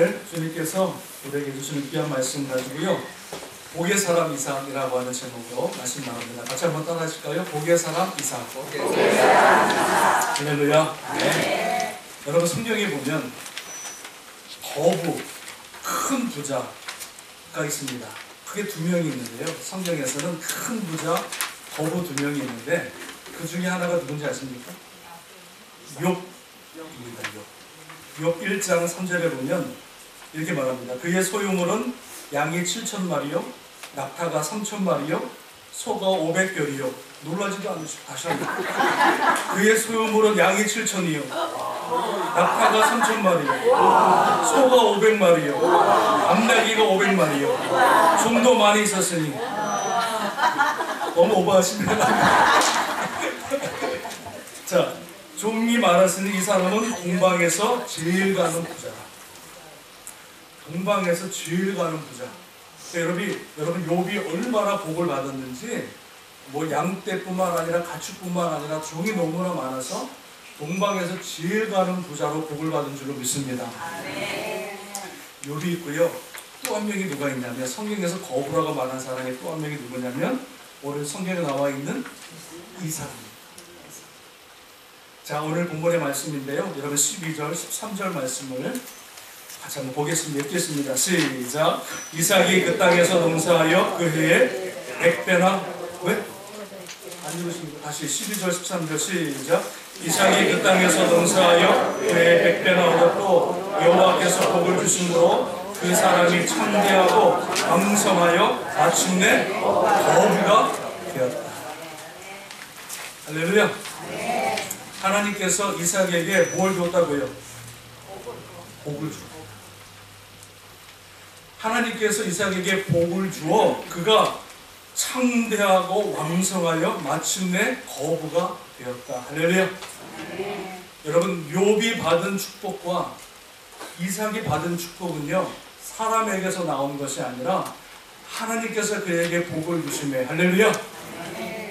오늘 주님께서 우리에게 주시는 귀한 말씀 가지고요, 복의 사람 이삭이라고 하는 제목으로 말씀 나눕니다. 같이 한번 따라하실까요? 복의 사람 이삭. 할렐루야. 네. 여러분, 성경에 보면 거부, 큰 부자가 있습니다. 크게 두 명이 있는데요, 성경에서는 큰 부자, 거부 두 명이 있는데 그 중에 하나가 누군지 아십니까? 욥입니다. 욥 1장 3절에 보면 이렇게 말합니다. 그의 소유물은 양이 7,000마리요, 낙타가 3,000마리요, 소가 500결이요. 놀라지도 않으시고 다시 합니다. 그의 소유물은 양이 7,000이요, 낙타가 3,000마리요, 소가 500마리요, 암나기가 500마리요. 좀 더 많이 있었으니 너무 오버하십니다. 자, 종이 많았으니 이 사람은 동방에서 제일 가는 부자다. 동방에서 제일 가는 부자. 여러분 욥이 얼마나 복을 받았는지, 뭐 양떼뿐만 아니라 가축뿐만 아니라 종이 너무나 많아서 동방에서 제일 가는 부자로 복을 받은 줄로 믿습니다. 욥이 있고요, 또 한 명이 누가 있냐면, 성경에서 거부라고 말한 사람이 또 한 명이 누구냐면 오늘 성경에 나와 있는 이삭입니다. 자, 오늘 본문의 말씀인데요, 여러분 12절, 13절 말씀을 같이 한번 보겠습니다. 읽겠습니다. 시작. 이삭이 그 땅에서 농사하여 그 해에 100배나, 왜? 안 읽으십니까? 다시 12절, 13절 시작. 이삭이 그 땅에서 농사하여 그 해에 100배나 얻었고 여호와께서 복을 주심으로 그 사람이 창대하고 왕성하여 마침내 거부가 되었다. 할렐루야. 하나님께서 이삭에게 뭘 줬다고요? 복을 주고. 하나님께서 이삭에게 복을 주어 그가 창대하고 왕성하여 마침내 거부가 되었다. 할렐루야. 여러분, 욥이 받은 축복과 이삭이 받은 축복은요, 사람에게서 나온 것이 아니라 하나님께서 그에게 복을 주심에, 할렐루야,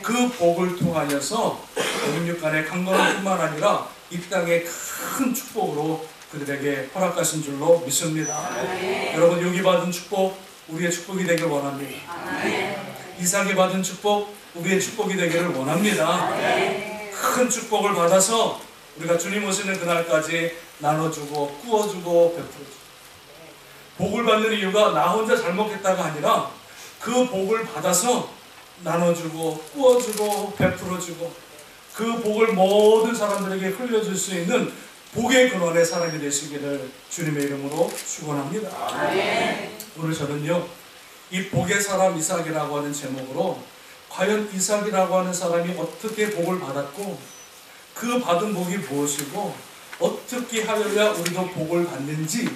그 복을 통하여서 영육간의 강건함뿐만 아니라 이 땅의 큰 축복으로 그들에게 허락하신 줄로 믿습니다. 여러분, 여기 받은 축복 우리의 축복이 되길 원합니다. 이삭이 받은 축복 우리의 축복이 되기를 원합니다. 큰 축복을 받아서 우리가 주님 오시는 그날까지 나눠주고 꾸어주고 베풀어주고, 복을 받는 이유가 나 혼자 잘 먹겠다가 아니라 그 복을 받아서 나눠주고 꾸어주고 베풀어주고 그 복을 모든 사람들에게 흘려줄 수 있는 복의 근원의 사람이 되시기를 주님의 이름으로 축원합니다. 오늘 저는요, 이 복의 사람 이삭이라고 하는 제목으로 과연 이삭이라고 하는 사람이 어떻게 복을 받았고 그 받은 복이 무엇이고 어떻게 하여야 우리도 복을 받는지,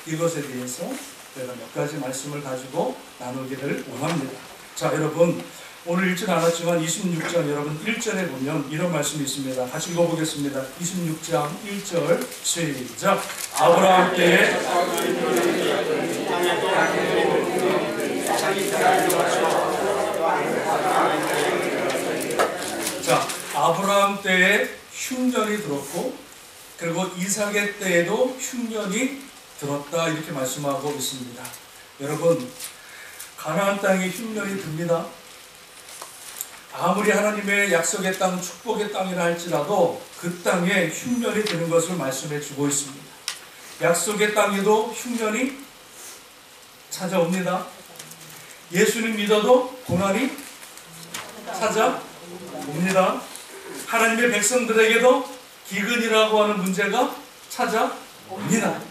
이것에 대해서 제가 몇 가지 말씀을 가지고 나누기를 원합니다. 자, 여러분, 오늘 읽진 않았지만 26장 여러분 1절에 보면 이런 말씀이 있습니다. 같이 읽어보겠습니다. 26장 1절 시작. 아브라함 때에 자, 아브라함 때에 흉년이 들었고 그리고 이삭의 때에도 흉년이 들었다, 이렇게 말씀하고 있습니다. 여러분, 가나안 땅에 흉년이 듭니다. 아무리 하나님의 약속의 땅, 축복의 땅이라 할지라도 그 땅에 흉년이 드는 것을 말씀해 주고 있습니다. 약속의 땅에도 흉년이 찾아옵니다. 예수님 믿어도 고난이 찾아옵니다. 하나님의 백성들에게도 기근이라고 하는 문제가 찾아옵니다.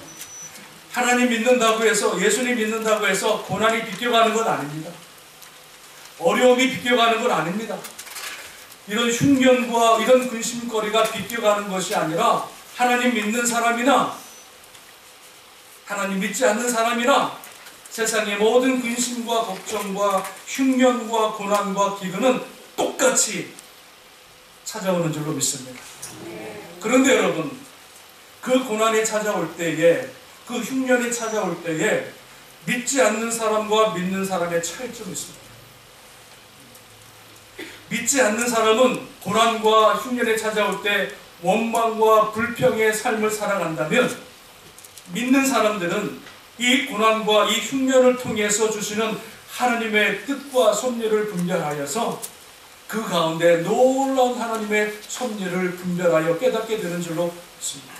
하나님 믿는다고 해서, 예수님 믿는다고 해서 고난이 비껴가는 건 아닙니다. 어려움이 비껴가는 건 아닙니다. 이런 흉년과 이런 근심거리가 비껴가는 것이 아니라 하나님 믿는 사람이나 하나님 믿지 않는 사람이나 세상의 모든 근심과 걱정과 흉년과 고난과 기근은 똑같이 찾아오는 줄로 믿습니다. 그런데 여러분, 그 고난이 찾아올 때에, 그 흉년이 찾아올 때에 믿지 않는 사람과 믿는 사람의 차이점이 있습니다. 믿지 않는 사람은 고난과 흉년이 찾아올 때 원망과 불평의 삶을 살아간다면, 믿는 사람들은 이 고난과 이 흉년을 통해서 주시는 하나님의 뜻과 섭리를 분별하여서 그 가운데 놀라운 하나님의 섭리를 분별하여 깨닫게 되는 줄로 믿습니다.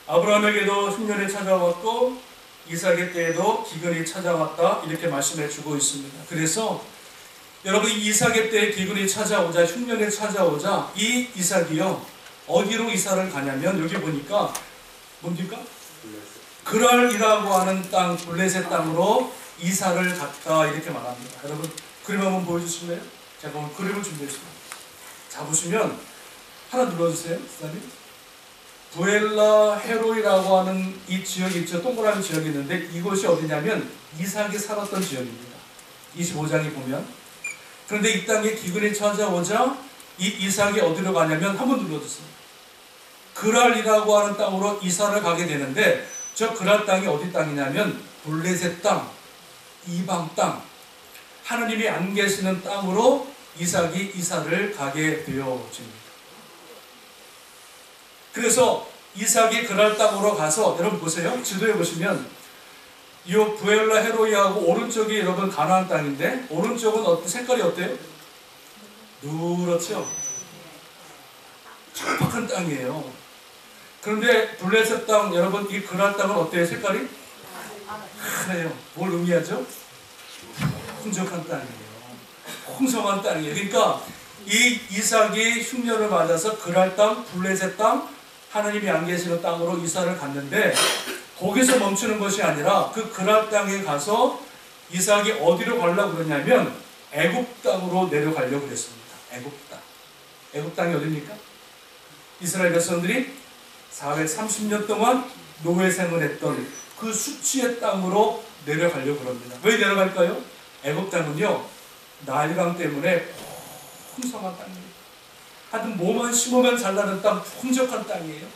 아브라함에게도 흉년이 찾아왔고 이삭의 때에도 기근이 찾아왔다, 이렇게 말씀해 주고 있습니다. 그래서 여러분, 이삭의 때에 기근이 찾아오자, 흉년이 찾아오자 이 이삭이요 어디로 이사를 가냐면, 여기 보니까 뭡니까? 그랄이라고 하는 땅, 블레셋 땅으로 이사를 갔다, 이렇게 말합니다. 여러분, 그림 한번 보여주실래요? 제가 오늘 그림을 준비했습니다. 자, 보시면 하나 눌러주세요, 사장님. 부엘라 헤로이라고 하는 이 지역이 있죠. 동그라미 지역이 있는데 이곳이 어디냐면 이삭이 살았던 지역입니다. 25장에 보면. 그런데 이 땅에 기근이 찾아오자 이 이삭이 어디로 가냐면, 한번 눌러주세요. 그랄이라고 하는 땅으로 이사를 가게 되는데, 저 그랄 땅이 어디 땅이냐면 블레셋 땅, 이방 땅, 하나님이 안 계시는 땅으로 이삭이 이사를 가게 되어집니다. 그래서 이삭이 그랄 땅으로 가서, 여러분 보세요. 지도에 보시면 이 부엘라 헤로이하고 오른쪽이 여러분 가나안 땅인데, 오른쪽은 색깔이 어때요? 누렇죠? 촉박한 땅이에요. 그런데 블레셋 땅, 여러분 이 그랄 땅은 어때요? 색깔이? 하네요. 뭘 의미하죠? 풍족한 땅이에요. 풍성한 땅이에요. 그러니까 이 이삭이 흉년을 맞아서 그랄 땅, 블레셋 땅, 하나님이 안 계시는 땅으로 이사를 갔는데, 거기서 멈추는 것이 아니라 그 그랄 땅에 가서 이삭이 어디로 가려고 그러냐면 애굽 땅으로 내려가려고 그랬습니다. 애굽 땅. 애굽 땅이 어디입니까? 이스라엘 백성들이 430년 동안 노예 생활했던 그 수치의 땅으로 내려가려고 그럽니다. 왜 내려갈까요? 애굽 땅은요, 나일강 때문에 풍성한 땅입니다. 하여튼 뭐만 심으면 잘 나는 땅, 풍족한 땅이에요.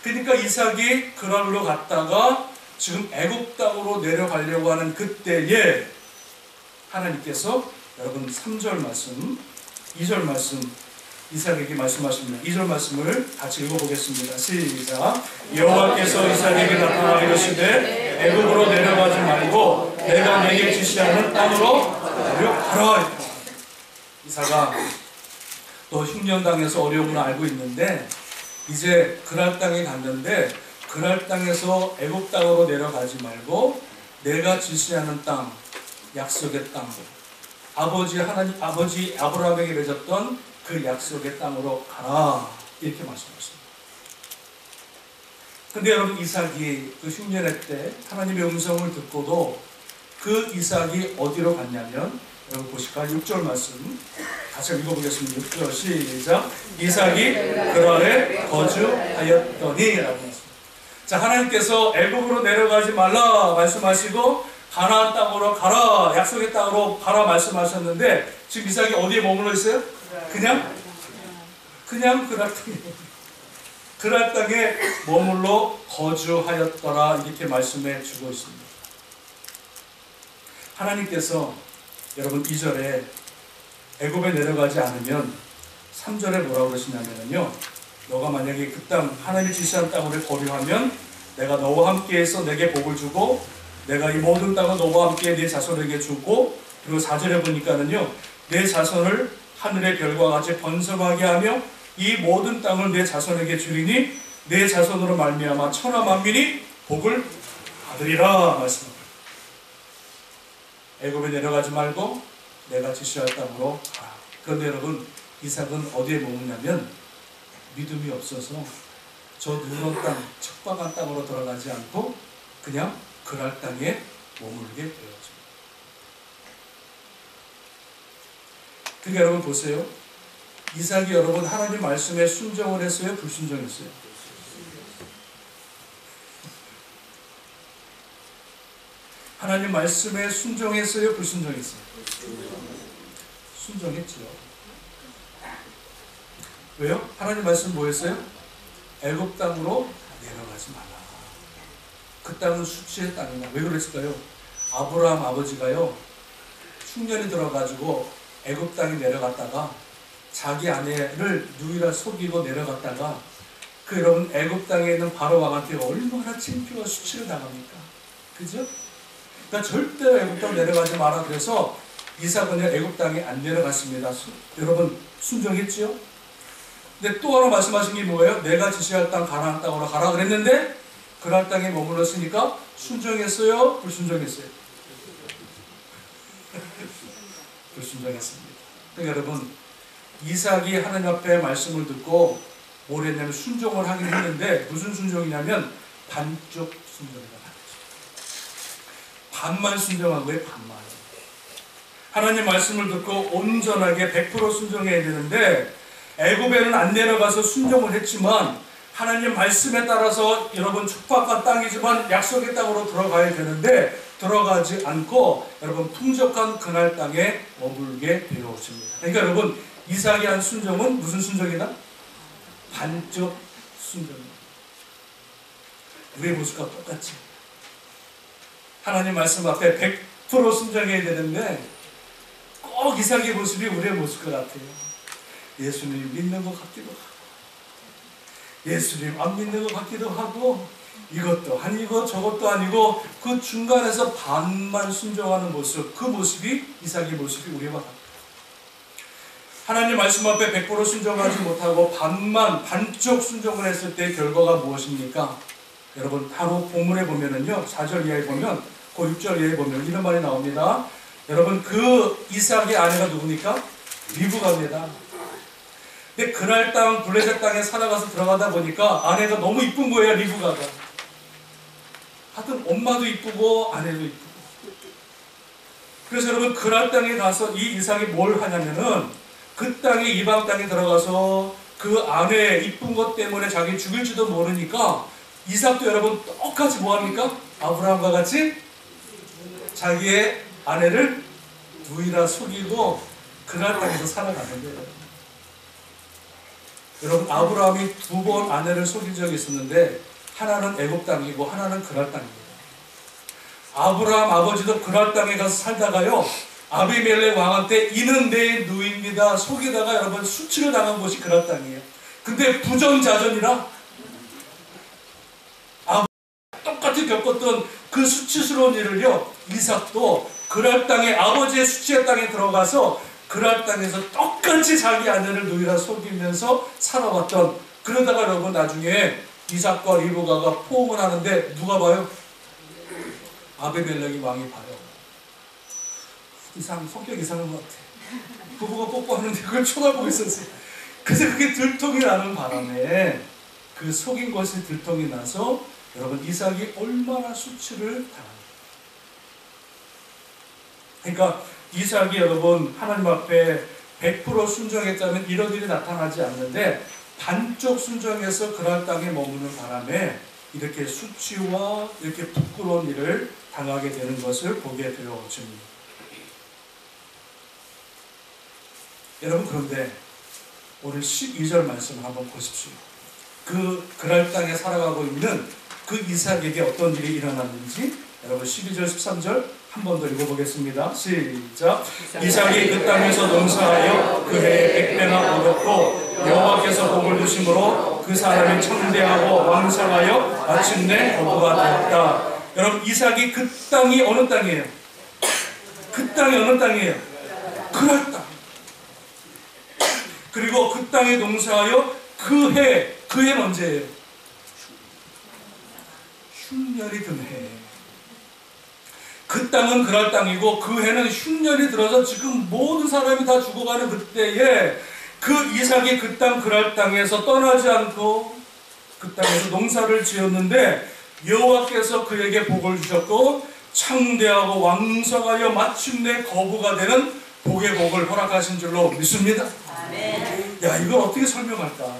그러니까 이삭이 그랄로 갔다가 지금 애굽 땅으로 내려가려고 하는 그때에 하나님께서 여러분 3절 말씀, 2절 말씀 이삭에게 말씀하십니다. 2절 말씀을 같이 읽어보겠습니다. 시작. 여호와께서 이삭에게 나타나 이르시되 애굽으로 내려가지 말고 내가 내게 지시하는 땅으로 내려가라. 이삭아, 너 흉년 당해서 어려움을 알고 있는데 이제 그랄 땅에 갔는데 그랄 땅에서 애굽 땅으로 내려가지 말고 내가 지시하는 땅, 약속의 땅, 아버지 아브라함에게 맺었던 그 약속의 땅으로 가라, 이렇게 말씀하십니다. 근데 여러분, 이삭이 그 흉년의 때 하나님의 음성을 듣고도 그 이삭이 어디로 갔냐면, 여러분 보실까요? 6절 말씀 같이 읽어보겠습니다. 6절 시작. 이삭이 그랄에 거주하였더니 라고 했습니다. 자, 하나님께서 애굽으로 내려가지 말라 말씀하시고 가나안 땅으로 가라, 약속의 땅으로 가라 말씀하셨는데, 지금 이삭이 어디에 머물러 있어요? 그냥 그랄 땅에 머물러 거주하였더라, 이렇게 말씀해 주고 있습니다. 하나님께서 여러분 2절에 애굽에 내려가지 않으면 3절에 뭐라고 그러시냐면요, 너가 만약에 그 땅, 하나님이 지시한 땅으로 거류하면 내가 너와 함께해서 내게 복을 주고 내가 이 모든 땅을 너와 함께 네 자손에게 주고, 그리고 4절에 보니까는요, 내 자손을 하늘의 별과 같이 번성하게 하며 이 모든 땅을 내 자손에게 주리니 내 자손으로 말미암아 천하 만민이 복을 받으리라 말씀합니다. 애굽에 내려가지 말고 내가 지시할 땅으로 가라. 그런데 여러분, 이삭은 어디에 머무냐면 믿음이 없어서 저 누런 땅, 척박한 땅으로 들어가지 않고 그냥 그랄 땅에 머물게 되었죠. 그러니까 여러분 보세요. 이삭이 여러분 하나님 말씀에 순종을 했어요? 불순종했어요? 하나님 말씀에 순종했어요? 불순종했어요? 순종했죠. 왜요? 하나님 말씀 뭐였어요? 애굽 땅으로 내려가지 말라. 그 땅은 수치의 땅이다. 왜 그랬을까요? 아브라함 아버지가요, 흉년이 들어가지고 애굽 땅에 내려갔다가 자기 아내를 누이라 속이고 내려갔다가 그 그 여러분 애굽 땅에 있는 바로 왕한테 얼마나 창피와 수치를 당합니까? 그죠? 그러니까 절대로 애굽 땅 내려가지 마라. 그래서 이삭은요 애굽 땅에 안 내려갔습니다. 여러분 순종했지요? 근데 또 하나 말씀하신 게 뭐예요? 내가 지시할 땅 가나안 땅으로 가라 그랬는데 그날 땅에 머물렀으니까 순종했어요? 불순종했어요? 불순종했습니다. 그러니까 여러분 이삭이 하나님 앞에 말씀을 듣고 뭘 했냐면 순종을 하긴 했는데 무슨 순종이냐면 반쪽 순종이라고 하죠. 반만 순종한 거예요. 반만. 하나님 말씀을 듣고 온전하게 100% 순종해야 되는데 애굽에는 안 내려가서 순종을 했지만 하나님 말씀에 따라서 여러분 축복한 땅이지만 약속의 땅으로 들어가야 되는데 들어가지 않고 여러분 풍족한 그날 땅에 머물게 되었습니다. 그러니까 여러분 이삭이 한 순종은 무슨 순종이다? 반쪽 순종입니다. 우리의 모습과 똑같이 하나님 말씀 앞에 100% 순종해야 되는데 꼭 이삭의 모습이 우리의 모습과 같아요. 예수님 믿는 것 같기도 하고 예수님 안 믿는 것 같기도 하고 이것도 아니고 저것도 아니고 그 중간에서 반만 순종하는 모습, 그 모습이 이삭의 모습이 우리와 같아요. 하나님 말씀 앞에 100% 순종하지 못하고 반쪽 순종을 했을 때 결과가 무엇입니까? 여러분 바로 본문에 보면은요 4절 이하에 보면 그 6절 이하에 보면 이런 말이 나옵니다. 여러분 그 이삭의 아내가 누굽니까? 리브가입니다. 근데 그날 땅 블레셋 땅에 살아가서 들어가다 보니까 아내가 너무 이쁜 거예요. 리브가가. 하여튼 엄마도 이쁘고 아내도 이쁘고. 그래서 여러분 그날 땅에 가서 이 이삭이 뭘 하냐면은 그 땅에 이방 땅에 들어가서 그 아내 이쁜 것 때문에 자기 죽일지도 모르니까 이삭도 여러분 똑같이 뭐합니까? 아브라함과 같이 자기의 아내를 누이라 속이고 그날 땅에서 살아가는 거예요. 여러분 아브라함이 2번 아내를 속인 적이 있었는데 하나는 애굽 땅이고 하나는 그랄 땅입니다. 아브라함 아버지도 그랄 땅에 가서 살다가요 아비멜렉 왕한테 이는 내 누이입니다 속이다가 여러분 수치를 당한 곳이 그랄 땅이에요. 근데 부정자전이라 똑같이 겪었던 그 수치스러운 일을요 이삭도 그랄 땅에 아버지의 수치의 땅에 들어가서 그랄 땅에서 똑같이 자기 아내를 누이라 속이면서 살아왔던, 그러다가 여러분 나중에 이삭과 리브가가 포옹을 하는데 누가 봐요? 아비멜렉이 왕이 봐요. 성격 이상한 것 같아. 부부가 뽀뽀하는데 그걸 쳐다보고 있었어요. 그래서 그게 들통이 나는 바람에 그 속인 것이 들통이 나서 여러분 이삭이 얼마나 수치를 당합니다. 그러니까 이삭이 여러분 하나님 앞에 100% 순종했다면 이런 일이 나타나지 않는데 반쪽 순종해서 그날 땅에 머무는 바람에 이렇게 수치와 이렇게 부끄러운 일을 당하게 되는 것을 보게 되어집니다. 여러분 그런데 오늘 12절 말씀을 한번 보십시오. 그날 땅에 살아가고 있는 그 이삭에게 어떤 일이 일어났는지 여러분 12절 13절 한 번 더 읽어보겠습니다. 시작. 이삭이 그 땅에서 농사하여 그 해에 100배나 얻었고 여호와께서 복을 주심으로 그 사람이 청대하고 왕성하여 마침내 거부가 되었다. 여러분 이삭이 그 땅이 어느 땅이에요? 그 땅이 어느 땅이에요? 그랄 땅. 그리고 그 땅에 농사하여 그 해는 언제예요? 흉년이 든 해. 그 땅은 그랄 땅이고 그 해는 흉년이 들어서 지금 모든 사람이 다 죽어가는 그때에 그 이삭이 그 땅 그랄 땅에서 떠나지 않고 그 땅에서 농사를 지었는데 여호와께서 그에게 복을 주셨고 창대하고 왕성하여 마침내 거부가 되는 복의 복을 허락하신 줄로 믿습니다. 야, 이걸 어떻게 설명할까?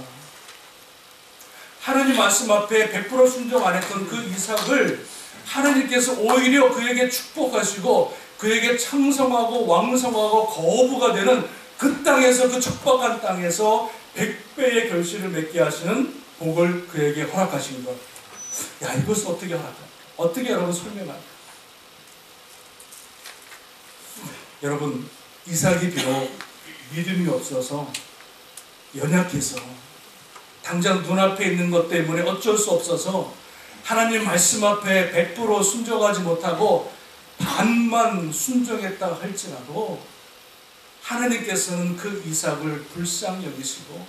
하나님 말씀 앞에 100% 순종 안 했던 그 이삭을 하나님께서 오히려 그에게 축복하시고 그에게 창성하고 왕성하고 거부가 되는 그 땅에서, 그 척박한 땅에서 100배의 결실을 맺게 하시는 복을 그에게 허락하신 것. 야, 이것을 어떻게 허락할까? 어떻게 여러분 설명할까? 여러분 이삭이 비록 믿음이 없어서 연약해서 당장 눈앞에 있는 것 때문에 어쩔 수 없어서 하나님 말씀 앞에 100% 순종하지 못하고 반만 순종했다 할지라도 하나님께서는 그 이삭을 불쌍히 여기시고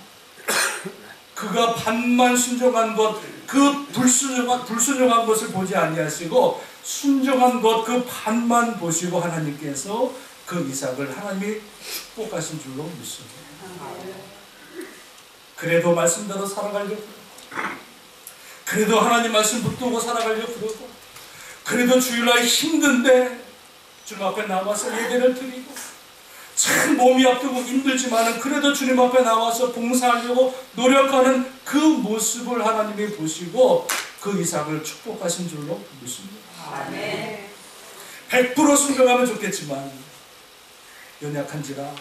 그가 반만 순종한 것, 그 불순종한 것을 보지 아니하시고 순종한 것 그 반만 보시고 하나님께서 그 이삭을 하나님이 축복하신 줄로 믿습니다. 그래도 말씀대로 살아가려고, 그래도 하나님 말씀 붙들고 살아가려고 그러고, 그래도 주일날 힘든데 주님 앞에 나와서 예배를 드리고, 참 몸이 아프고 힘들지만은 그래도 주님 앞에 나와서 봉사하려고 노력하는 그 모습을 하나님이 보시고 그 이삭을 축복하신 줄로 믿습니다. 아멘. 100% 순종하면 좋겠지만 연약한지라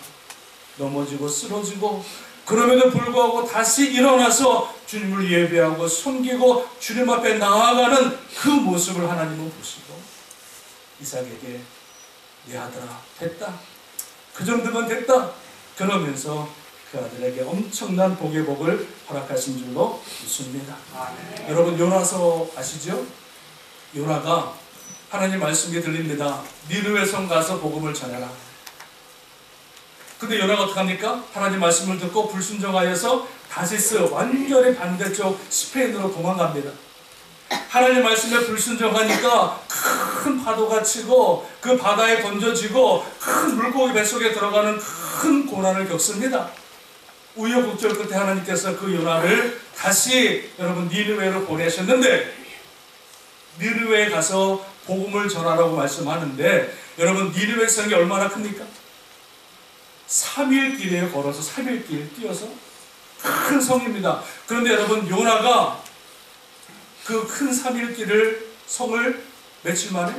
넘어지고 쓰러지고, 그럼에도 불구하고 다시 일어나서 주님을 예배하고 섬기고 주님 앞에 나아가는 그 모습을 하나님은 보시고 이삭에게 네 아들아 됐다, 그 정도면 됐다, 그러면서 그 아들에게 엄청난 복의 복을 허락하신 줄로 믿습니다. 여러분 요나서 아시죠? 요나가 하나님 말씀이 들립니다. 니느웨 성 가서 복음을 전해라. 근데 요나가 어떡합니까? 하나님 말씀을 듣고 불순종하여서 다시스 완전히 반대쪽 스페인으로 도망갑니다. 하나님 말씀에 불순종하니까 큰 파도가 치고 그 바다에 던져지고 큰 물고기 뱃속에 들어가는 큰 고난을 겪습니다. 우여곡절 끝에 하나님께서 그 요나를 다시 여러분 니느웨로 보내셨는데, 니느웨에 가서 복음을 전하라고 말씀하는데, 여러분 니느웨 성이 얼마나 큽니까? 3일 길에 걸어서 3일 길 뛰어서 큰 성입니다. 그런데 여러분 요나가 그 큰 3일 길을 성을 며칠 만에?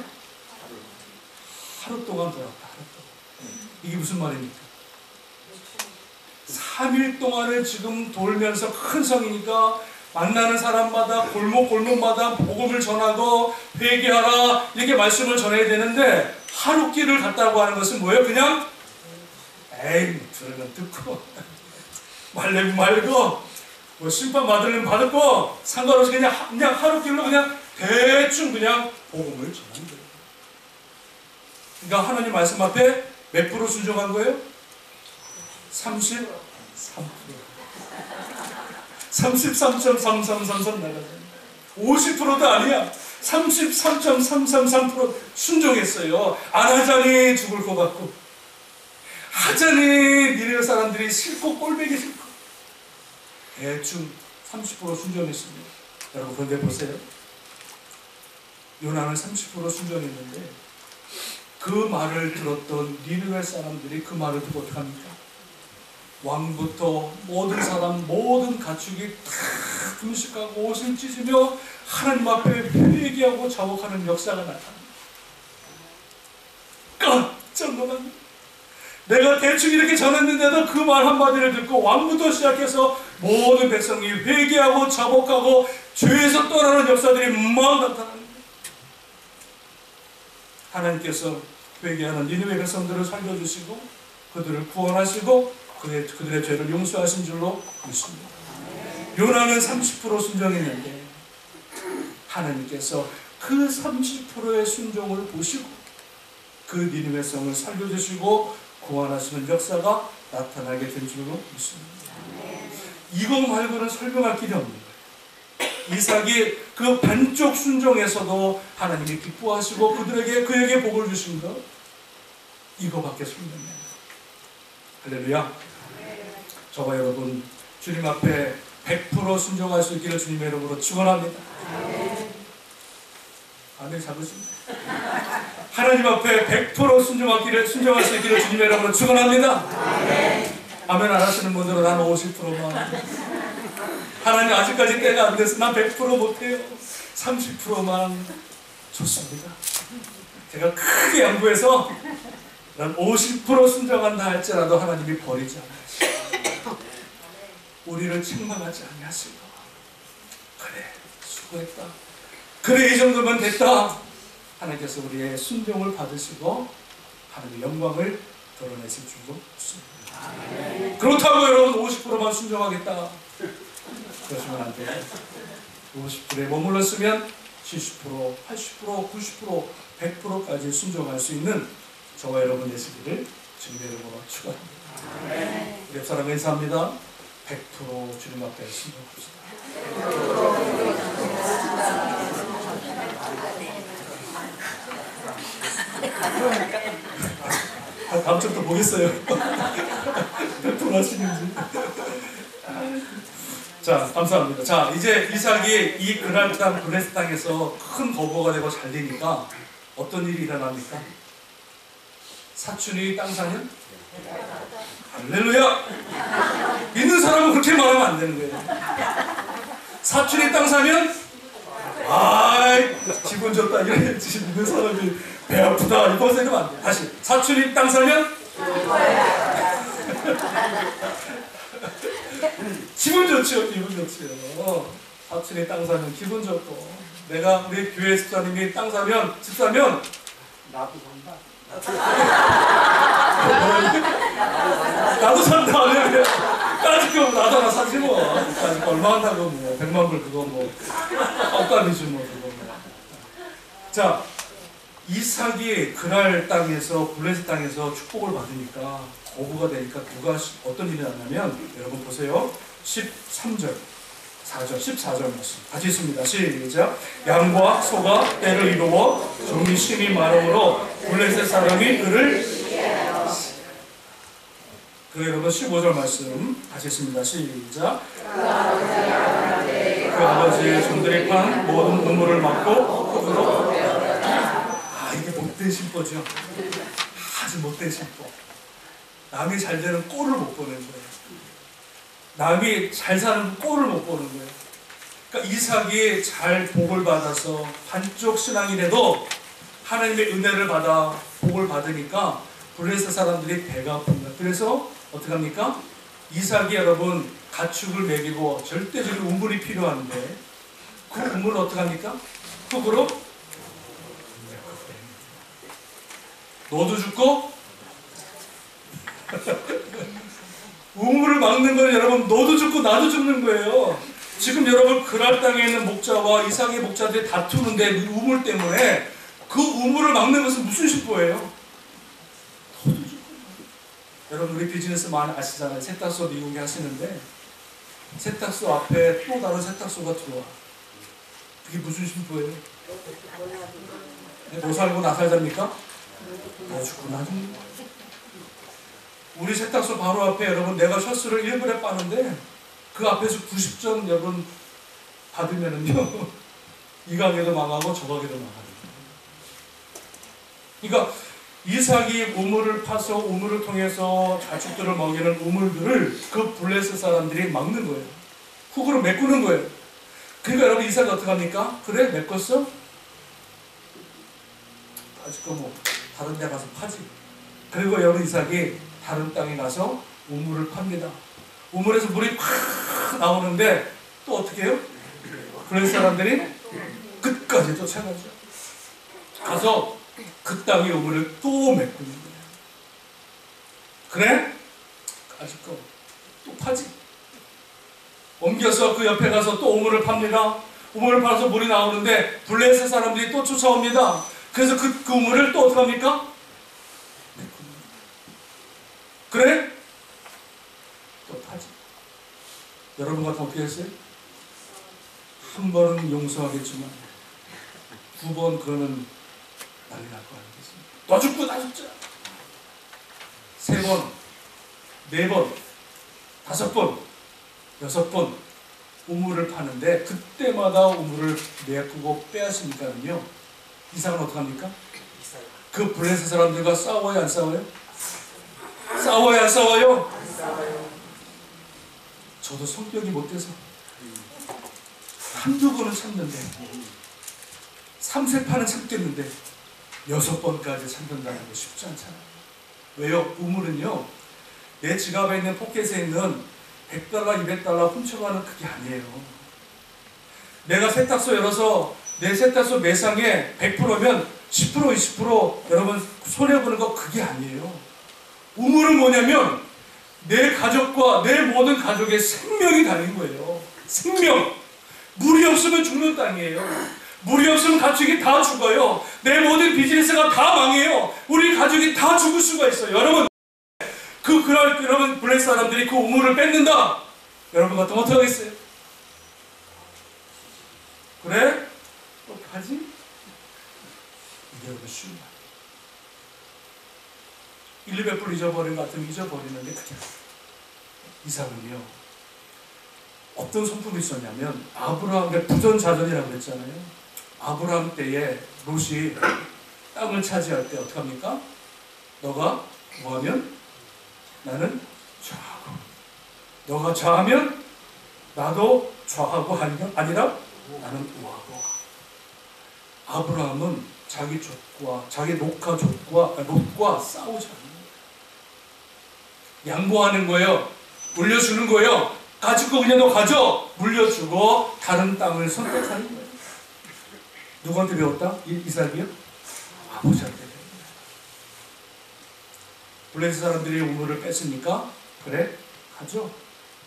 하루 동안 돌았다. 하루 동안. 이게 무슨 말입니까? 3일 동안을 지금 돌면서 큰 성이니까 만나는 사람마다 골목골목마다 복음을 전하고 회개하라 이렇게 말씀을 전해야 되는데, 하루 길을 갔다고 하는 것은 뭐예요? 그냥 에이 들으면 듣고 말려면 말고 뭐 심판 받으려면 받고 상관없이 그냥 하루 길로 그냥 대충 그냥 복음을 전하는 거예요. 그러니까 하나님 말씀 앞에 몇 프로 순종한 거예요? 33%. 33.3333 나가잖아요. 50%도 아니야. 33.333% 순종했어요. 안 하자니 죽을 것 같고, 하자니 니느웨 사람들이 싫고 꼴보기 싫고, 대충 30% 순종했습니다. 여러분 그런데 보세요. 요나는 30% 순종했는데 그 말을 들었던 니느웨 사람들이 그 말을 듣고 어떡합니까? 왕부터 모든 사람, 모든 가축이 다 금식하고 옷을 찢으며 하나님 앞에 회개하고 자복하는 역사가 나타납니다. 깜짝 놀랍니다. 내가 대충 이렇게 전했는데도 그 말 한마디를 듣고 왕부터 시작해서 모든 백성이 회개하고 자복하고 죄에서 떠나는 역사들이 막 나타납니다. 하나님께서 회개하는 니느웨 백성들을 살려주시고 그들을 구원하시고 그들의 죄를 용서하신 줄로 믿습니다. 요나는 30% 순종했는데 하나님께서 그 30%의 순종을 보시고 그 니느웨 성을 살려주시고 구원하시는 역사가 나타나게 된 줄로 믿습니다. 이거 말고는 설명할 길이 없는 거예요. 이삭이 그 반쪽 순종에서도 하나님이 기뻐하시고 그에게 복을 주신 것, 이거밖에 설명해요. 할렐루야. 저와 여러분 주님 앞에 100% 순종할 수 있기를 주님의 이름으로 축원합니다. 아멘 잡으십니다. 하나님 앞에 100% 순종할 수 있기를 주님의 이름으로 축원합니다. 아멘 안 하시는 분들은 나는 50%만, 하나님 아직까지 때가 안 돼서 난 100% 못해요, 30%만 좋습니다. 제가 크게 양보해서 난 50% 순종한다 할지라도 하나님이 버리지 않으시고 우리를 책망하지 아니하시고, 그래 수고했다, 그래 이 정도면 됐다, 하나님께서 우리의 순종을 받으시고 하나님의 영광을 드러내실 줄로 믿습니다. 그렇다고 여러분 50%만 순종하겠다, 그러시면 안 돼요. 50불에 머물렀으면 70%, 80%, 90%, 100%까지 순종할 수 있는 저와 여러분 되시기를 주님의 이름으로 축원합니다. 우리 옆 사람 인사합니다. 100% 주님 앞에 순종합시다. 다음 주부터 보겠어요. 100% 하시는지. 자, 감사합니다. 자, 이제 이삭이 이 그랄 땅 블레스 땅에서 큰 거부가 되고 잘 되니까 어떤 일이 일어납니까? 사춘이 땅 사면? 할렐루야! 믿는 사람은 그렇게 말하면 안 되는 거예요. 사춘이 땅 사면? 아이, 기분 좋다. 이래야지. 믿는 사람이 배 아프다. 이거 생각하면 안 돼. 다시. 사춘이 땅 사면? 기분 좋죠. 기분 좋죠. 사춘이 땅 사면 기분 좋고, 내가 우리 교회 집사님이 땅 사면, 집 사면 나도 산다. 나도 산다. 까짓 거 나도 하나 사지 뭐. 까짓 거 얼마 한다고 뭐. 100만 불 그거 뭐. 떡값이지 뭐 그거 뭐. 자, 이삭이 그랄 땅에서 블레셋 땅에서 축복을 받으니까 거부가 되니까 누가 어떤 일이 났냐면, 여러분 보세요. 13절 4절 14절 말씀 같이 있습니다. 시작. 양과 소가 때를 이루어 종이 심히 마름으로 블레셋 사람이 그를 여러분 15절 말씀 같이 있습니다. 시작. 그 아버지의 종들이 판 모든 우물을 막고 흙으로 이게 못된 심보죠. 아주 못된 심보. 남이 잘 되는 꼴을 못 보는 거예요. 남이 잘 사는 꼴을 못 보는 거예요. 그러니까 이삭이 잘 복을 받아서 반쪽 신앙이라도 하나님의 은혜를 받아 복을 받으니까 블레셋 사람들이 배가 아픕니다. 그래서 어떻게 합니까? 이삭이 여러분 가축을 먹이고 절대적인 우물이 필요한데 그 우물을 어떻게 합니까? 흙으로 너도 죽고 우물을 막는 건 여러분 너도 죽고 나도 죽는 거예요. 지금 여러분 그랄 땅에 있는 목자와 이삭의 목자들이 다투는데 그 우물 때문에 그 우물을 막는 것은 무슨 심보예요? 너도 죽고. 여러분 우리 비즈니스 많이 아시잖아요. 세탁소 미국에 하시는데 세탁소 앞에 또 다른 세탁소가 들어와. 그게 무슨 심보예요? 너 살고 나 살자입니까? 너 죽고 나 죽는 거야. 우리 세탁소 바로 앞에 여러분 내가 셔츠를 1불에 빠는데 그 앞에서 90점 여러분 받으면은요 이 가게도 망하고 저 가게도 망하고. 그러니까 이삭이 우물을 파서 우물을 통해서 자축들을 먹이는 우물들을 그 블레셋 사람들이 막는 거예요. 흙으로 메꾸는 거예요. 그러니까 여러분 이삭이 어떻게 합니까? 그래 메꿨어? 아직 뭐 다른 데 가서 파지. 그리고 여러분 이삭이 다른 땅에 가서 우물을 팝니다. 우물에서 물이 팍 나오는데 또 어떻게 해요? 그런 사람들이 끝까지 쫓아가죠. 가서 그 땅의 우물을 또 메꾸는 거예요. 그래? 아직도 또 파지. 옮겨서 그 옆에 가서 또 우물을 팝니다. 우물을 파서 물이 나오는데 블레셋 사람들이 또 쫓아옵니다. 그래서 그 우물을 또 어떻게 합니까? 그래? 또 파지. 여러분 같으면 어떻게 했어요? 한 번은 용서하겠지만 두 번 그러면 난리 날 거 아니겠습니까? 너 죽고 나 죽자. 세 번, 네 번, 다섯 번, 여섯 번 우물을 파는데 그때마다 우물을 메꾸고 빼앗으니까요. 이삭은 어떻게 합니까? 그 블레셋 사람들과 싸워요, 안 싸워요? 싸워요, 안 싸워요? 저도 성격이 못돼서 한두 번은 참는데 3세판은 참겠는데 6번까지 참는다는 게 쉽지 않잖아요. 왜요? 우물은요 내 지갑에 있는 포켓에 있는 $100, $200 훔쳐가는 그게 아니에요. 내가 세탁소 열어서 내 세탁소 매상에 100%면 10%, 20% 여러분 손해보는 거 그게 아니에요. 우물은 뭐냐면 내 가족과 내 모든 가족의 생명이 달린 거예요. 생명. 물이 없으면 죽는 땅이에요. 물이 없으면 가족이 다 죽어요. 내 모든 비즈니스가 다 망해요. 우리 가족이 다 죽을 수가 있어요. 여러분, 그러면 블랙 사람들이 그 우물을 뺏는다. 여러분 같으면 어떻게 하겠어요? 그래? 어떡하지? 이게 여러분 쉬운 말. 1,200불 잊어버린 것 같으면 잊어버리는데 그냥 이삭은요, 어떤 성품이 있었냐면, 아브라함의 부전자전이라고 그랬잖아요. 아브라함 때에 롯이 땅을 차지할 때 어떻게 합니까? 너가 뭐하면 나는 좌하고, 너가 좌하면 나도 좌하고 아니라 나는 우하고. 아브라함은 자기 족과 자기 롯과 싸우지 않는 거예요. 양보하는 거예요. 물려주는 거예요. 가지고 그냥 너 가져. 물려주고 다른 땅을 선택하는 거예요. 누구한테 배웠다? 이삭이요? 아버지한테 배웠다. 블레셋 사람들이 우물을 뺐으니까 그래? 가져.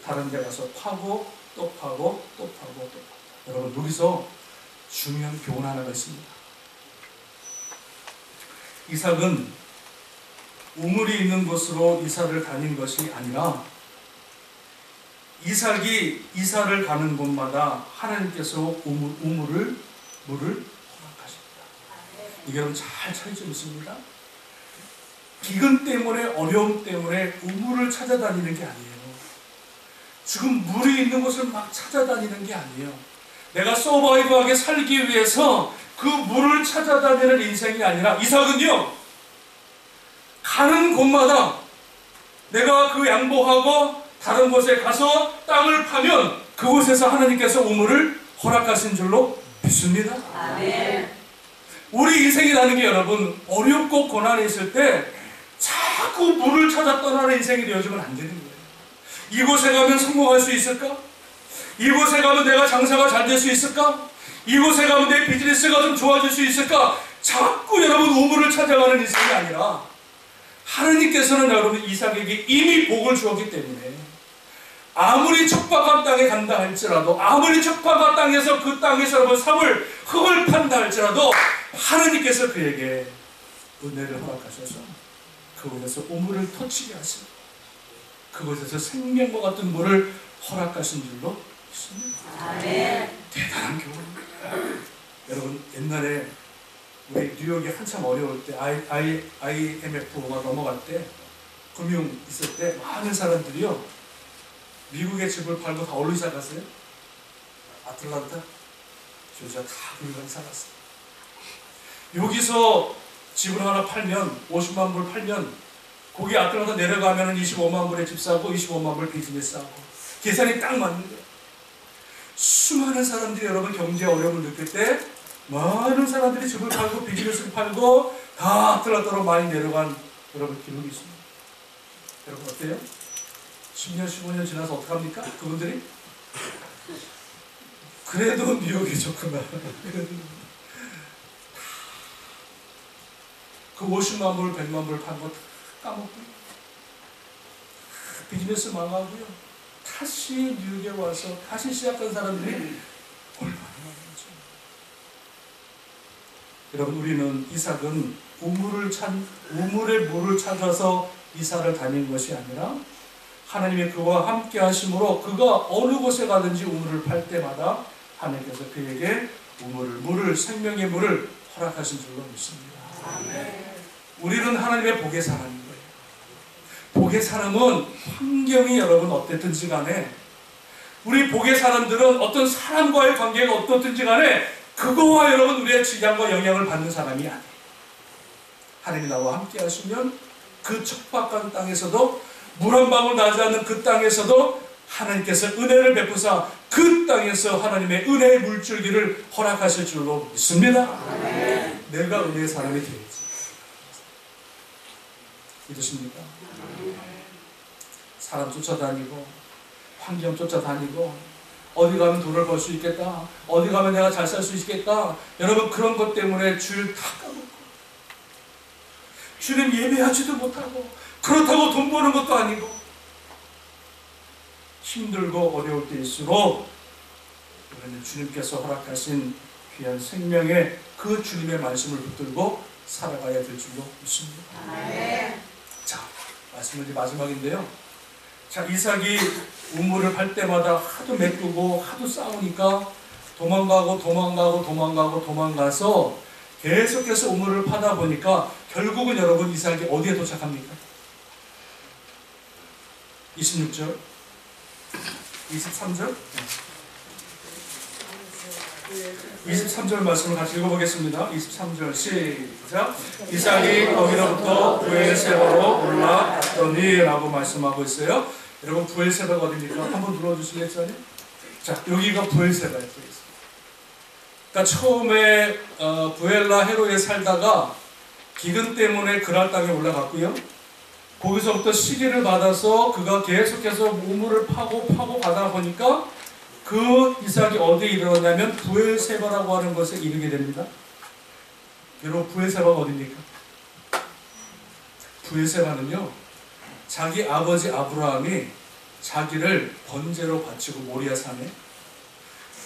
다른 데 가서 파고 또 파고 또 파고 또 파고. 여러분, 여기서 중요한 교훈 하나가 있습니다. 이삭은 우물이 있는 곳으로 이사를 다닌 것이 아니라 이삭이 이사를 가는 곳마다 하나님께서 물을 허락하십니다. 이게 여러분 잘 차이점 있습니다. 기근 때문에, 어려움 때문에 우물을 찾아다니는 게 아니에요. 지금 물이 있는 곳을 막 찾아다니는 게 아니에요. 내가 서바이브하게 살기 위해서 그 물을 찾아다니는 인생이 아니라, 이삭은요, 가는 곳마다 내가 그 양보하고 다른 곳에 가서 땅을 파면 그곳에서 하나님께서 우물을 허락하신 줄로 믿습니다. 아멘. 우리 인생이라는 게 여러분, 어렵고 고난이 있을 때 자꾸 물을 찾아 떠나는 인생이 되어지면 안 되는 거예요. 이곳에 가면 성공할 수 있을까? 이곳에 가면 내가 장사가 잘 될 수 있을까? 이곳에 가면 내 비즈니스가 좀 좋아질 수 있을까? 자꾸 여러분 우물을 찾아가는 인생이 아니라, 하나님께서는 여러분 이삭에게 이미 복을 주었기 때문에 아무리 척박한 땅에 간다 할지라도, 아무리 척박한 땅에서 그 땅에서 여러분 흙을 판다 할지라도 하나님께서 그에게 은혜를 허락하셔서 그곳에서 우물을 터치게 하시고 그곳에서 생명과 같은 물을 허락하신 줄로 믿습니다. 아멘. 대단한 교훈입니다. 여러분, 옛날에 우리 뉴욕이 한참 어려울 때, IMF가 넘어갈 때, 금융 있을 때 많은 사람들이요, 미국의 집을 팔고 다 어디로 이사 갔어요? 아틀란타, 조지아 다 미국에 이사 갔어요. 여기서 집을 하나 팔면 50만 불 팔면 거기 아틀란타 내려가면 25만 불에 집 사고 25만 불 비즈니스 하고, 계산이 딱 맞는 거예요. 수많은 사람들이 여러분 경제 어려움을 느낄 때 많은 사람들이 집을 팔고 비즈니스를 팔고 다 아틀란타로 많이 내려간 여러분 기록이 있습니다. 여러분 어때요? 10년, 15년 지나서 어떡합니까? 그분들이? 그래도 뉴욕이 좋구나. 그 50만 불, 100만 불 판 거 다 까먹고 비즈니스 망하고요. 다시 뉴욕에 와서 다시 시작한 사람들이 얼마나 많은지. 여러분, 우리는 이삭은 우물의 물을 찾아서 이사를 다닌 것이 아니라 하나님의 그와 함께 하심으로 그가 어느 곳에 가든지 우물을 팔 때마다 하나님께서 그에게 물을 생명의 물을 허락하신 줄로 믿습니다. 아멘. 우리는 하나님의 복의 사람인 거예요. 복의 사람은 환경이 여러분 어땠든지 간에, 우리 복의 사람들은 어떤 사람과의 관계가 어떻든지 간에 그거와 여러분 우리의 지향과 영향을 받는 사람이 아니에요. 하나님이 나와 함께 하시면 그 척박한 땅에서도, 물 한 방울 나지 않는 그 땅에서도 하나님께서 은혜를 베푸사 그 땅에서 하나님의 은혜의 물줄기를 허락하실 줄로 믿습니다. 아멘. 내가 은혜의 사람이 되어야지. 믿으십니까? 사람 쫓아다니고 환경 쫓아다니고 어디 가면 돈을 벌 수 있겠다, 어디 가면 내가 잘 살 수 있겠다, 여러분 그런 것 때문에 주를 다 까먹고 주님 예배하지도 못하고, 그렇다고 돈 버는 것도 아니고 힘들고 어려울 때일수록 그러면 주님께서 허락하신 귀한 생명의 그 주님의 말씀을 붙들고 살아가야 될 줄로 믿습니다. 자, 말씀은 이제 마지막인데요. 자, 이삭이 우물을 팔 때마다 하도 메꾸고 하도 싸우니까 도망가서 계속해서 우물을 파다 보니까 결국은 여러분 이삭이 어디에 도착합니까? 26절 23절 23절 말씀을 같이 읽어보겠습니다. 23절 시작. 이삭이 거기로부터 브엘세바로 올라갔더니 라고 말씀하고 있어요. 여러분 브엘세바가 어디입니까? 한번 눌러주시겠어요? 자, 여기가 브엘세바예요. 그러니까 처음에 부엘라 헤로에 살다가 기근 때문에 그랄 땅에 올라갔고요. 거기서부터 시기를 받아서 그가 계속해서 우물을 파고 가다 보니까 그 이삭이 어디에 이르렀냐면 부엘세바라고 하는 것에 이르게 됩니다. 여러분 부엘세바가 어디입니까? 부엘세바는요, 자기 아버지 아브라함이 자기를 번제로 바치고 모리아 산에,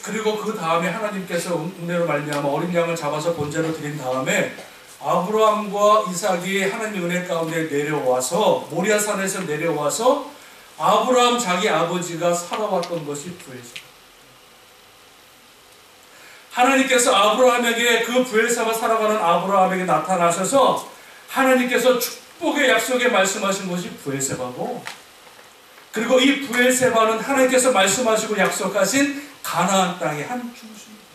그리고 그 다음에 하나님께서 은혜로 말미암아 어린 양을 잡아서 번제로 드린 다음에 아브라함과 이삭이 하나님 은혜 가운데 내려와서 모리아 산에서 내려와서 아브라함 자기 아버지가 살아왔던 것이 부엘세바. 하나님께서 아브라함에게 그 부엘세바 살아가는 아브라함에게 나타나셔서 하나님께서 축복의 약속에 말씀하신 것이 부엘세바고, 그리고 이 부엘세바는 하나님께서 말씀하시고 약속하신 가나안 땅의 한 중심입니다.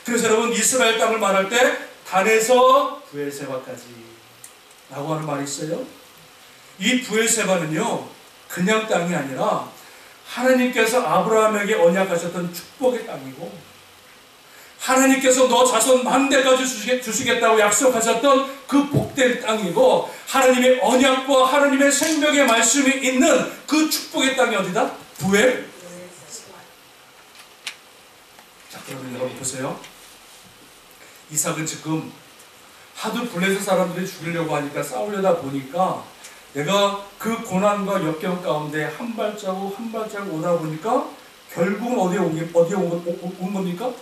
그래서 여러분 이스라엘 땅을 말할 때 단에서 부엘세바까지 라고 하는 말이 있어요. 이 부엘세바는요 그냥 땅이 아니라 하나님께서 아브라함에게 언약하셨던 축복의 땅이고, 하나님께서 너 자손 만대까지 주시겠다고 약속하셨던 그 복된 땅이고, 하나님의 언약과 하나님의 생명의 말씀이 있는 그 축복의 땅이 어디다? 부엘. 자, 그러면 여러분 보세요. 이삭은 지금 하도 블레셋 사람들이 죽이려고 하니까 싸우려다 보니까 내가 그 고난과 역경 가운데 한 발자국 오다 보니까 결국은 어디에 온 겁니까?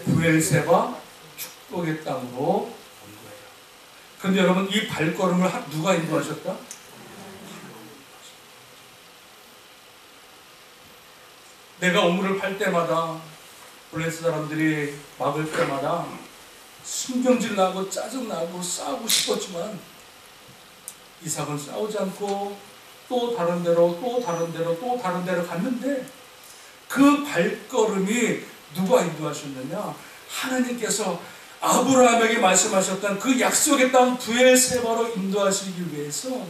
부엘세바 축복의 땅으로 온 거예요. 그런데 여러분 이 발걸음을 누가 인도하셨다? 내가 우물을 팔 때마다 블레셋 사람들이 막을 때마다 신경질 나고 짜증 나고 싸우고 싶었지만 이삭은 싸우지 않고 또 다른 데로 갔는데 그 발걸음이 누가 인도하셨느냐? 하나님께서 아브라함에게 말씀하셨던 그 약속의 땅 부엘세바로 인도하시기 위해서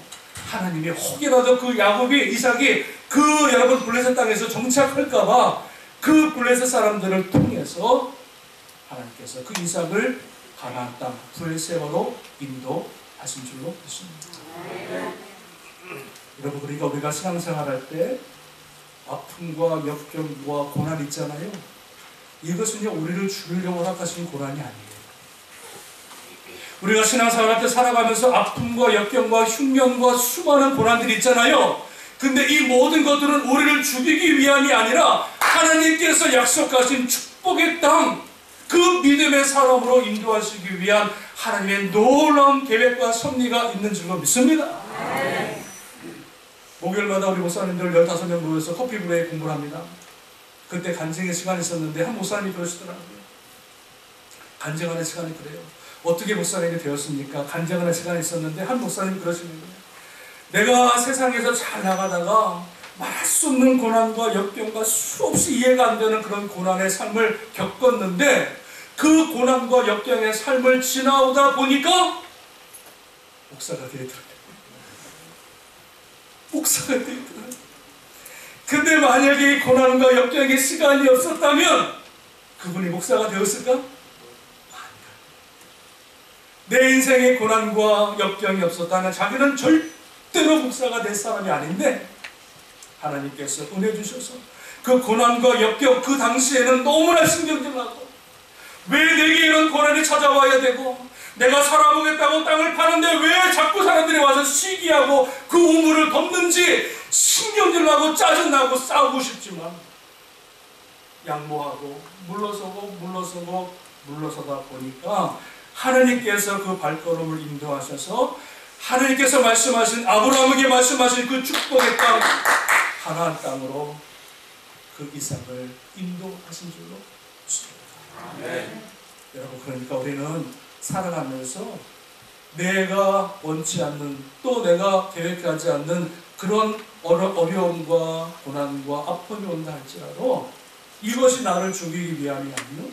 하나님이 혹이라도 그 야곱이 이삭이 그 여러분 블레셋 땅에서 정착할까봐 그 블레셋 사람들을 통해서 하나님께서 그 이삭을 가나안 땅 부엘세바로 인도하신 줄로 믿습니다. 여러분 그러니까 우리가 신앙생활할 때 아픔과 역경과 고난 있잖아요. 이것은요 우리를 죽이려고 허락하신 고난이 아니에요. 우리가 신앙생활할 때 살아가면서 아픔과 역경과 흉년과 수많은 고난들이 있잖아요. 근데 이 모든 것들은 우리를 죽이기 위함이 아니라 하나님께서 약속하신 축복의 땅, 그 믿음의 사람으로 인도하시기 위한 하나님의 놀라운 계획과 섭리가 있는 줄로 믿습니다. 목요일마다 우리 목사님들 15명 모여서 커피 브레이크 공부를 합니다. 그때 간증의 시간이 있었는데 한 목사님이 그러시더라고요. 간증하는 시간이 그래요. 어떻게 목사님이 되었습니까? 간증하는 시간이 있었는데 한 목사님이 그러시는 거예요. 내가 세상에서 잘 나가다가 말할 수 없는 고난과 역경과 수없이 이해가 안 되는 그런 고난의 삶을 겪었는데 그 고난과 역경의 삶을 지나오다 보니까 목사가 되더라고요. 목사가 되더라고요. 근데 만약에 이 고난과 역경의 시간이 없었다면 그분이 목사가 되었을까? 내 인생의 고난과 역경이 없었다면 자기는 절대로 목사가 될 사람이 아닌데 하나님께서 은혜 주셔서 그 고난과 역경, 그 당시에는 너무나 신경질나고 왜 내게 이런 고난이 찾아와야 되고 내가 살아보겠다고 땅을 파는데 왜 자꾸 사람들이 와서 시기하고 그 우물을 덮는지 신경질나고 짜증나고 싸우고 싶지만 양보하고 물러서다 보니까 하나님께서 그 발걸음을 인도하셔서 하나님께서 말씀하신, 아브라함에게 말씀하신 그 축복의 땅, 가나안 땅으로 그 이삭을 인도하신 줄로 믿습니다. 여러분, 그러니까 우리는 살아가면서 내가 원치 않는, 또 내가 계획하지 않는 그런 어려움과 고난과 아픔이 온다 할지라도 이것이 나를 죽이기 위함이 아니요,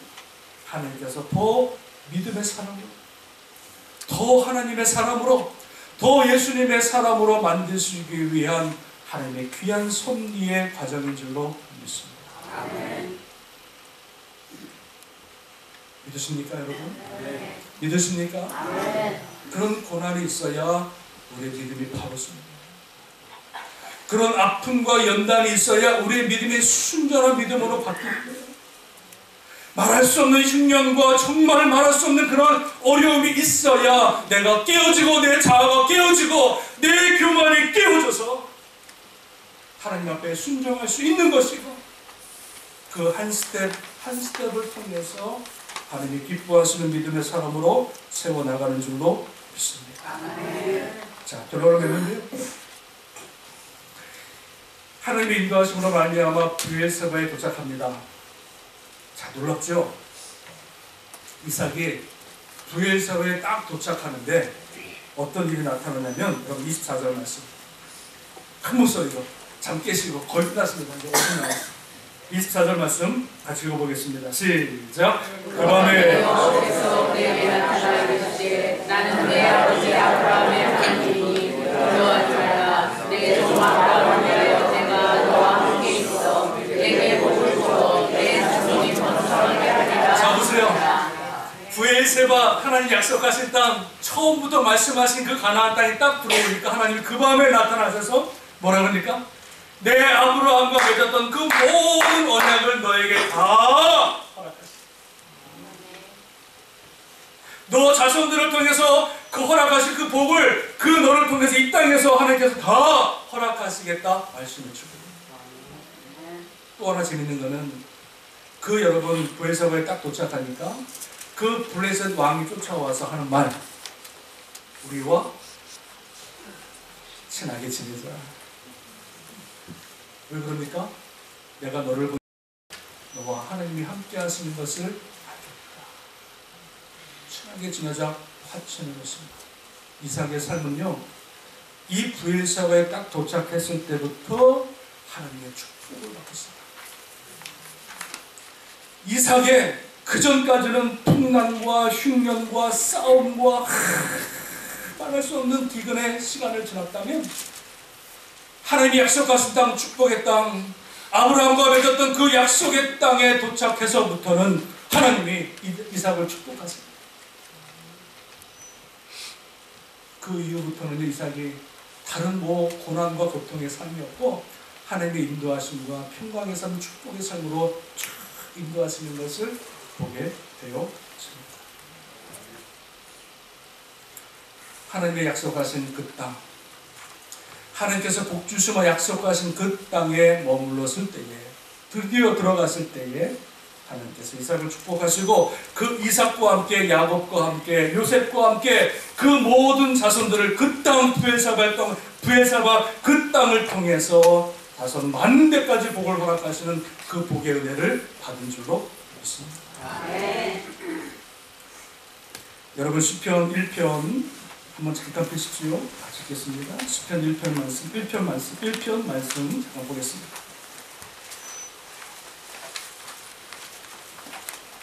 하나님께서 더 믿음의 사람으로, 더 하나님의 사람으로, 더 예수님의 사람으로 만드시기 위한 하나님의 귀한 섭리의 과정인 줄로 믿습니다. 아멘. 믿으십니까, 여러분? 네. 믿으십니까? 아멘. 그런 고난이 있어야 우리의 믿음이 바로섭니다. 그런 아픔과 연단이 있어야 우리의 믿음이 순전한 믿음으로 바뀔 거예요. 말할 수 없는 흉년과 정말 말할 수 없는 그런 어려움이 있어야 내가 깨어지고 내 자아가 깨어지고 내 교만이 깨어져서 하나님 앞에 순종할 수 있는 것이고, 그 한 스텝 한 스텝을 통해서 하나님이 기뻐하시는 믿음의 사람으로 세워나가는 줄로 믿습니다. 자, 결론은 하나님의 인도하심으로 말미암아 브엘세바에 도착합니다. 자, 놀랍죠? 이삭이 브엘세바에 딱 도착하는데 어떤 일이 나타나냐면, 여러분 24절 말씀, 큰 목소리로 잠 깨시고 거의 끝났습니다. 이제 5분 남았습니다. 24절 말씀 같이 읽어보겠습니다. 시작. 그 밤에 여호와께서 내게 나타나 이르시되, 나는 내 아버지 아브라함의 하나님이니 그러하리라. 내 종 아브라함을 위하여 내가 너와 함께 있어 내게 복을 주어 내 자손이 번성하게 하리라. 자, 보세요. 브엘세바, 하나님 약속하신 땅, 처음부터 말씀하신 그 가나안 땅에 딱 들어오니까 하나님이 그 밤에 나타나셔서 뭐라 그러니까? 내 아브라함과 맺었던 그 모든 언약을 너에게 다 허락하시다. 너 자손들을 통해서 그 허락하신 그 복을, 그 너를 통해서 이 땅에서 하나님께서 다 허락하시겠다 말씀을 주고, 또 하나 재밌는 거는 그 여러분 브엘세바에 딱 도착하니까 그 블레셋 왕이 쫓아와서 하는 말, 우리와 친하게 지내자. 왜 그럽니까? 내가 너를 보니 너와 하나님이 함께 하시는 것을 알겠다. 친하게 지내자 화친을 했습니다. 이삭의 삶은요, 이 브엘세바에 딱 도착했을 때부터 하나님의 축복을 받았습니다. 이삭의 그전까지는 풍랑과 흉년과 싸움과 말할 수 없는 기근의 시간을 지났다면, 하나님이 약속하신 땅, 축복의 땅, 아브라함과 맺었던 그 약속의 땅에 도착해서부터는 하나님이 이삭을 축복하십니다. 그 이후부터는 이삭이 다른 고난과 고통의 삶이었고, 하나님의 인도하심과 평강의 삶, 축복의 삶으로 쭉 인도하시는 것을 보게 되었습니다. 하나님의 약속하신 그 땅, 하나님께서 복 주시며 약속하신 그 땅에 머물렀을 때에, 드디어 들어갔을 때에 하나님께서 이삭을 축복하시고, 그 이삭과 함께 야곱과 함께 요셉과 함께 그 모든 자손들을 그 땅, 브엘세바 그 땅을 통해서 자손 많은 데까지 복을 허락하시는 그 복의 은혜를 받은 줄로 믿습니다. 여러분 시편 1편 한번 잠깐 펴십시오. 같이 읽겠습니다. 시편 1편 말씀 잠깐 보겠습니다.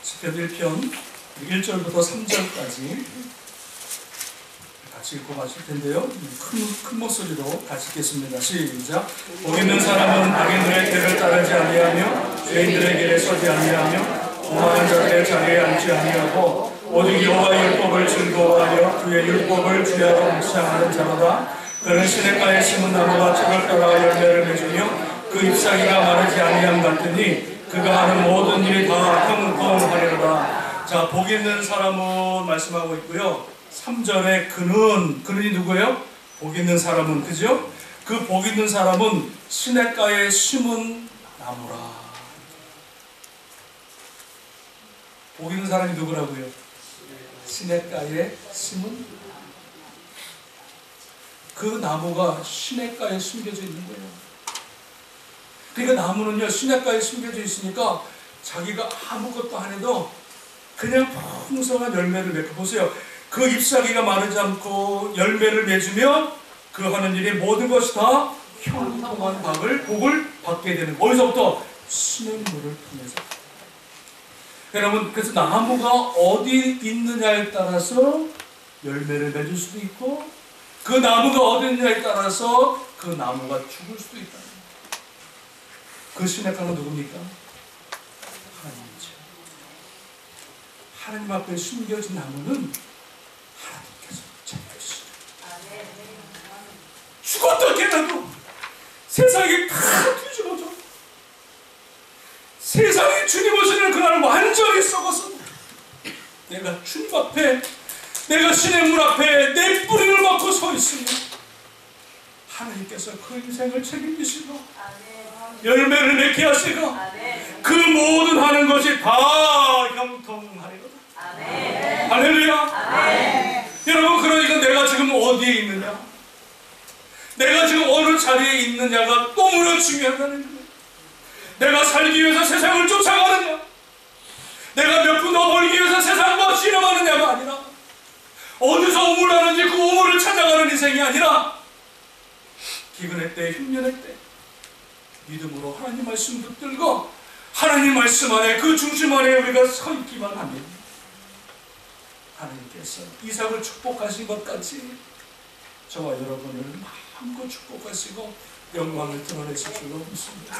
시편 1편 1절부터 3절까지 같이 읽고 가실 텐데요. 큰 목소리로 같이 읽겠습니다. 시작. 복 있는 사람은 악인들의 길을 따르지 아니하며 죄인들의 길에 서지 아니하며 오만한 자들의 자리에 앉지 아니하고 오직 여호와의 율법을 즐거워하여 그의 율법을 주야로 묵상하는 자로다. 그는 시냇가에 심은 나무가 철을 따라 열매를 맺으며 그 잎사귀가 마르지 아니함 같으니 그가 하는 모든 일이 다 평평하리로다. 자, 복 있는 사람은 말씀하고 있고요. 3절에 그는이 누구예요? 복 있는 사람은, 그죠? 그 복 있는 사람은 시냇가에 심은 나무라. 복 있는 사람이 누구라고요? 시냇가에 심은 그 나무가 시냇가에 숨겨져 있는 거예요. 그러니까 나무는요, 시냇가에 숨겨져 있으니까 자기가 아무것도 안 해도 그냥 풍성한 열매를 맺고, 보세요. 그 잎사귀가 마르지 않고 열매를 맺으면 그 하는 일이 모든 것이 다 형통한 복을 받게 되는, 어디서부터? 시냇물을 통해서. 여러분, 그래서 나무가 어디 있느냐에 따라서 열매를 맺을 수도 있고, 그 나무가 어디 있느냐에 따라서 그 나무가 죽을 수도 있다. 그 시냇가는 누굽니까? 하나님이죠. 하나님 앞에 숨겨진 나무는 하나님께서 챙겨주시죠. 죽었다 깨어나도 세상이 다 뒤집어져. 세상이 주님 오시는 그날 완전히 썩어서 내가 주님 앞에, 내가 시냇물 앞에 내 뿌리를 받고 서 있으면 하나님께서 그 인생을 책임지시고 열매를 맺게 하시고 그 모든 하는 것이 다 형통하리로다. 할렐루야. 여러분, 그러니까 내가 지금 어디에 있느냐, 내가 지금 어느 자리에 있느냐가 너무나 중요하다는 거예요. 내가 살기 위해서 세상을 쫓아가느냐, 내가 몇 푼 더 벌기 위해서 세상과 씨름하느냐가 아니라, 어디서 우물하는지 그 우물을 찾아가는 인생이 아니라, 기근의 때, 흉년의 때 믿음으로 하나님 말씀 붙들고 하나님 말씀 안에, 그 중심 안에 우리가 서 있기만 하면 하나님께서 이삭을 축복하신 것 같이 저와 여러분을 마음껏 축복하시고 영광을 드러내실 줄로 믿습니다.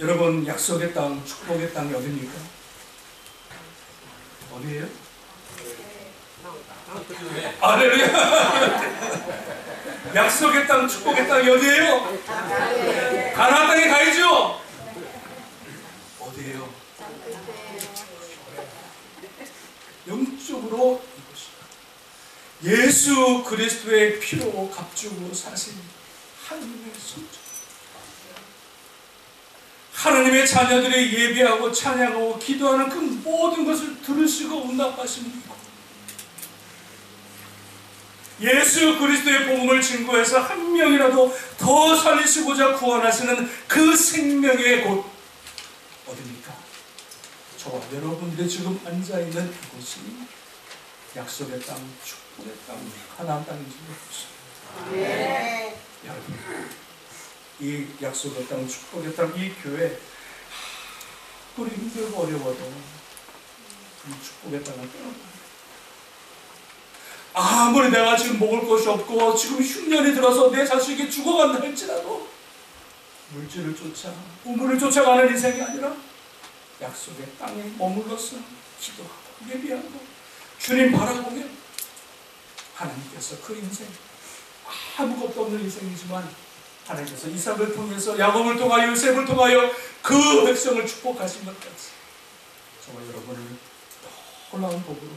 여러분, 약속의 땅, 축복의 땅이 어디입니까? 어디예요? 할렐루야. 약속의 땅, 축복의 땅이 어디예요? 가나안 땅에 가야죠. 어디예요? 영적으로 이곳이다. 예수 그리스도의 피로 값주고 사신 하나님의 성전, 하나님의 자녀들이 예배하고 찬양하고 기도하는 그 모든 것을 들으시고 응답하시는 이곳, 예수 그리스도의 복음을 증거해서 한 명이라도 더 살리시고자 구원하시는 그 생명의 곳 어디입니까? 저와 여러분들이 지금 앉아있는 이곳이 약속의 땅, 축복의 땅, 가나안 땅인지 모르겠습니다. 여러분, 이 약속의 땅, 축복의 땅, 이 교회 우리 힘들고 어려워도 이 축복의 땅을 떠나봐요. 아무리 내가 지금 먹을 것이 없고 지금 흉년이 들어서 내 자식이 죽어간다 할지라도 물질을 쫓아, 우물을 쫓아가는 인생이 아니라 약속의 땅에 머물러서 기도하고 예비하고 주님 바라보며 하나님께서 그 인생, 아무것도 없는 인생이지만 하나님께서 이삭을 통해서, 야곱을 통하여, 요셉을 통하여 그 백성을 축복하신 것 같이 정말 여러분을 놀라운 복으로,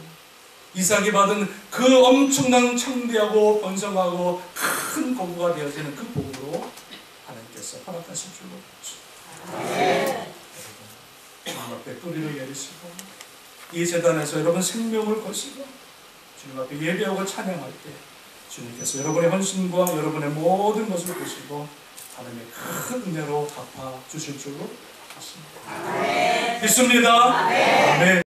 이삭이 받은 그 엄청난 창대하고 번성하고 큰 거부가 되어지는 그 복으로 하나님께서 허락하실 줄로 믿습니다. 주님 앞에 뿌리를 내리시고 이 제단에서 여러분 생명을 거시고 주님 앞에 예배하고 찬양할 때 주님께서 여러분의 헌신과 여러분의 모든 것을 보시고 하나님의 큰 은혜로 갚아 주실 줄로 믿습니다. 믿습니다. 아멘.